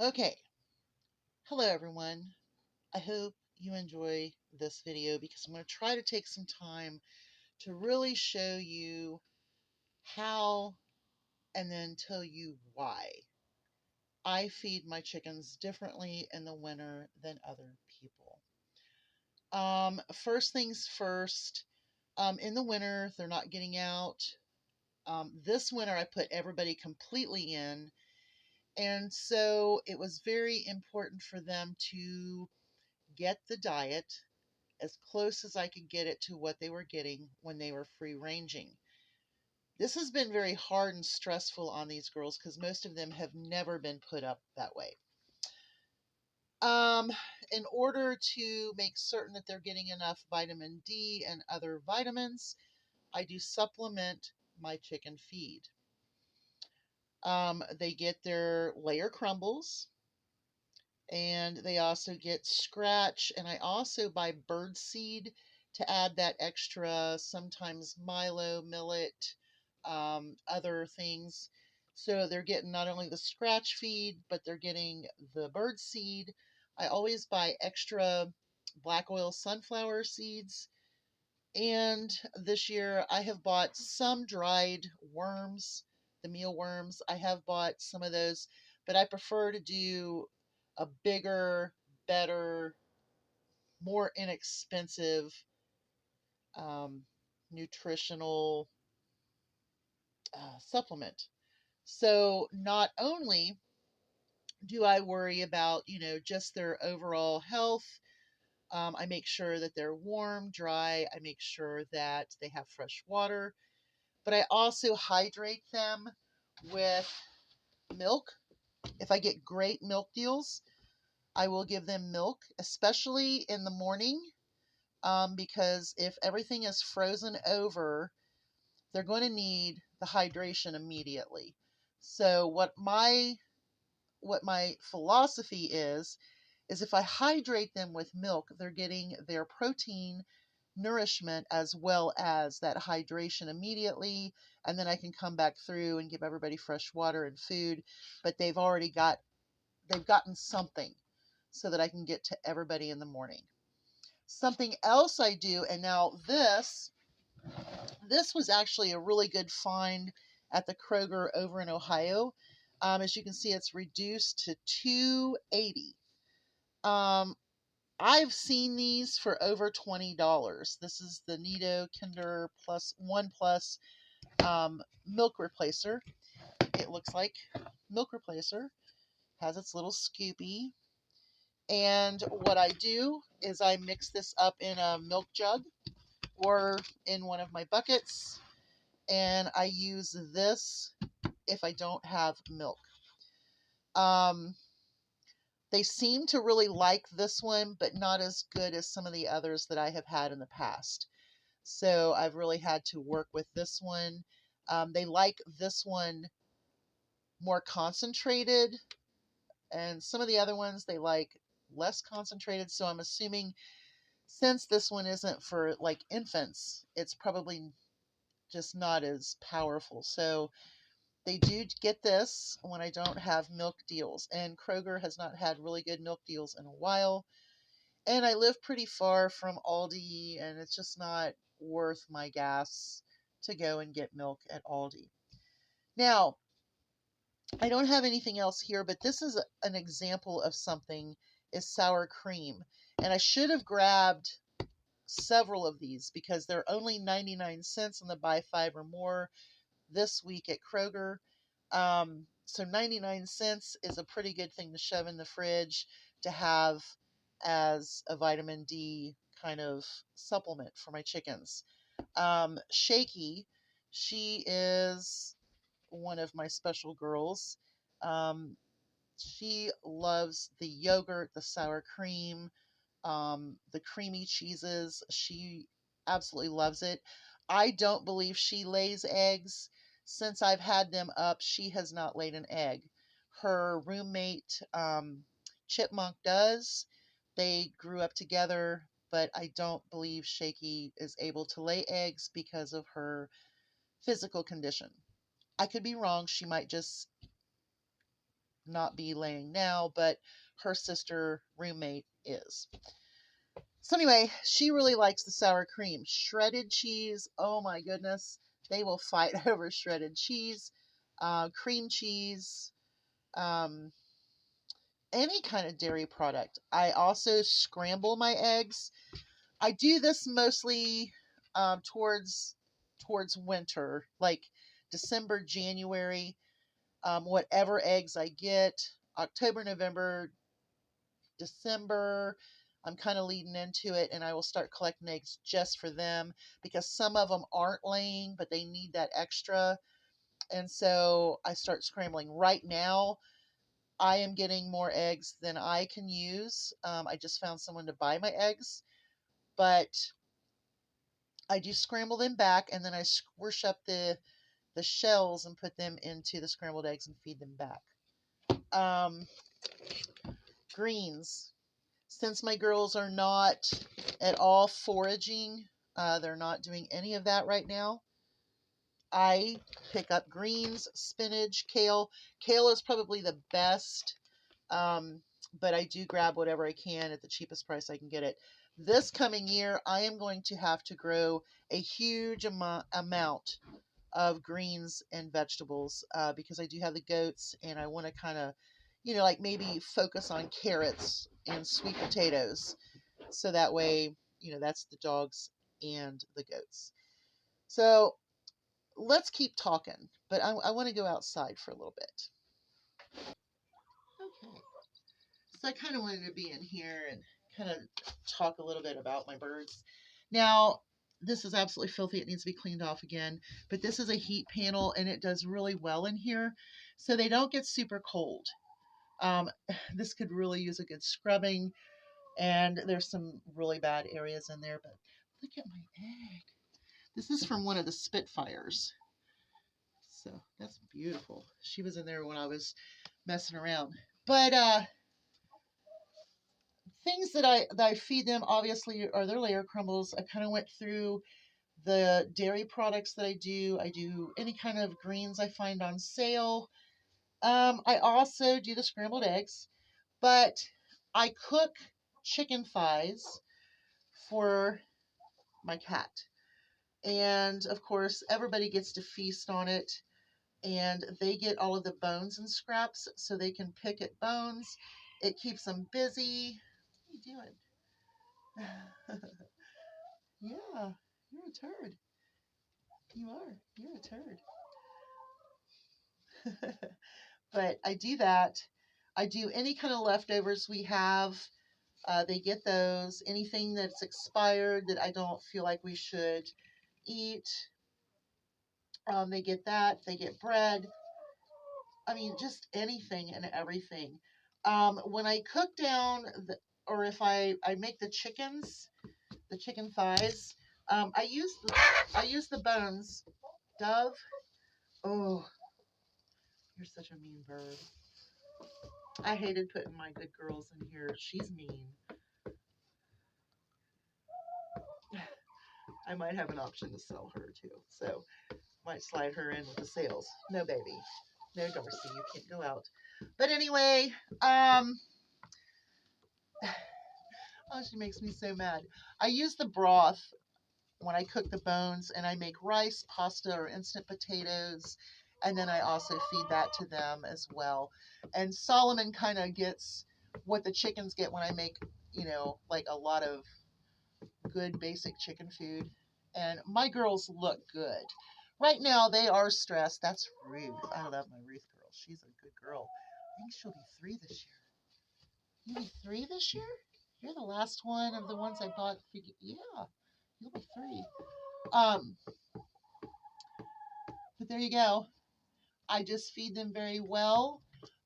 Okay, hello everyone. I hope you enjoy this video because I'm going to try to take some time to really show you how and then tell you why I feed my chickens differently in the winter than other people. First things first, in the winter, they're not getting out. This winter, I put everybody completely in, and so it was very important for them to get the diet as close as I could get it to what they were getting when they were free ranging. This has been very hard and stressful on these girls because most of them have never been put up that way. Um, in order to make certain that they're getting enough vitamin D and other vitamins, I do supplement my chicken feed. They get their layer crumbles, and they also get scratch, and I also buy bird seed to add that extra, sometimes Milo, millet, other things. So they're getting not only the scratch feed, but they're getting the bird seed. I always buy extra black oil sunflower seeds. And this year I have bought some dried worms, the mealworms. I have bought some of those, but I prefer to do a bigger, better, more inexpensive nutritional supplement. So not only do I worry about, just their overall health, I make sure that they're warm, dry. I make sure that they have fresh water, but I also hydrate them with milk. If I get great milk deals, I will give them milk, especially in the morning, because if everything is frozen over, they're going to need the hydration immediately. So what my philosophy is if I hydrate them with milk, they're getting their protein nourishment as well as that hydration immediately, and then I can come back through and give everybody fresh water and food, but they've gotten something so that I can get to everybody in the morning. Something else I do, and now this was actually a really good find at the Kroger over in Ohio. As you can see, it's reduced to $2.80. Um, I've seen these for over $20. This is the Nido Kinder Plus One Plus milk replacer. It looks like milk replacer, has its little scoopy. And what I do is I mix this up in a milk jug or in one of my buckets, and I use this if I don't have milk. Um, they seem to really like this one, but not as good as some of the others that I have had in the past. So I've really had to work with this one. They like this one more concentrated, and some of the other ones they like less concentrated. So I'm assuming since this one isn't for like infants, it's probably just not as powerful. So they do get this when I don't have milk deals. And Kroger has not had really good milk deals in a while. And I live pretty far from Aldi, and it's just not worth my gas to go and get milk at Aldi. Now, I don't have anything else here, but this is an example of something is sour cream. And I should have grabbed several of these because they're only 99 cents on the buy five or more this week at Kroger. So 99 cents is a pretty good thing to shove in the fridge to have as a vitamin D kind of supplement for my chickens. Shaky, she is one of my special girls. Um, she loves the yogurt, the sour cream, the creamy cheeses. She absolutely loves it. I don't believe she lays eggs. Since I've had them up, she has not laid an egg. Her roommate, Chipmunk, does. They grew up together, but I don't believe Shaky is able to lay eggs because of her physical condition. I could be wrong. She might just not be laying now, but her sister roommate is. So anyway, she really likes the sour cream. Shredded cheese, oh my goodness, they will fight over shredded cheese, cream cheese, um, any kind of dairy product. I also scramble my eggs. I do this mostly towards winter, like December, January. Whatever eggs I get, October, November, December, I'm kind of leading into it, and I will start collecting eggs just for them because some of them aren't laying, but they need that extra. And so I start scrambling. Right now, I am getting more eggs than I can use. I just found someone to buy my eggs, but I do scramble them back, and then I squish up the shells and put them into the scrambled eggs and feed them back. Um, Greens. Since my girls are not at all foraging, they're not doing any of that right now. I pick up greens, spinach, kale. Kale is probably the best, but I do grab whatever I can at the cheapest price I can get it. This coming year, I am going to have to grow a huge amount of greens and vegetables because I do have the goats, and I want to kind of, like maybe focus on carrots and sweet potatoes. So that way, that's the dogs and the goats. So let's keep talking, but I want to go outside for a little bit. Okay. So I kind of wanted to be in here and kind of talk a little bit about my birds. Now, this is absolutely filthy. It needs to be cleaned off again. But this is a heat panel, and it does really well in here. So they don't get super cold. This could really use a good scrubbing. And there's some really bad areas in there. But look at my egg. This is from one of the Spitfires. So that's beautiful. She was in there when I was messing around. But things that I feed them obviously are their layer crumbles. I kind of went through the dairy products that I do. I do any kind of greens I find on sale. I also do the scrambled eggs, but I cook chicken thighs for my cat. And of course, everybody gets to feast on it, and they get all of the bones and scraps so they can pick at bones. It keeps them busy. What are you doing? Yeah, you're a turd. You are. You're a turd. But I do that. I do any kind of leftovers we have. They get those. Anything that's expired that I don't feel like we should eat, they get that. They get bread. I mean, just anything and everything. When I cook down, or if I make the chicken thighs, I use the bones. Dove. Oh, you're such a mean bird. I hated putting my good girls in here. She's mean. I might have an option to sell her too. So might slide her in with the sales. No, baby. No, Darcy, you can't go out. But anyway, oh, she makes me so mad. I use the broth when I cook the bones, and I make rice, pasta, or instant potatoes. And then I also feed that to them as well. And Solomon kind of gets what the chickens get when I make, like a lot of good basic chicken food. And my girls look good. Right now, they are stressed. That's Ruth. I love my Ruth girl. She's a good girl. I think she'll be 3 this year. You'll be 3 this year? You're the last one of the ones I bought. Yeah, you'll be 3. But there you go. I just feed them very well.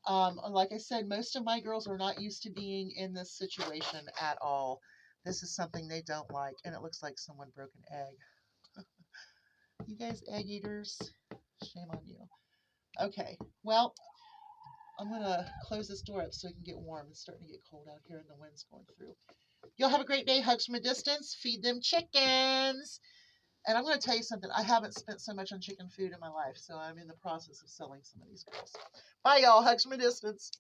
Like I said, most of my girls are not used to being in this situation at all. This is something they don't like, and it looks like someone broke an egg. You guys egg eaters, shame on you. Okay, well, I'm going to close this door up so it can get warm. It's starting to get cold out here and the wind's going through. Y'all have a great day. Hugs from a distance. Feed them chickens. And I'm going to tell you something. I haven't spent so much on chicken food in my life, so I'm in the process of selling some of these girls. Bye, y'all. Hugs from a distance.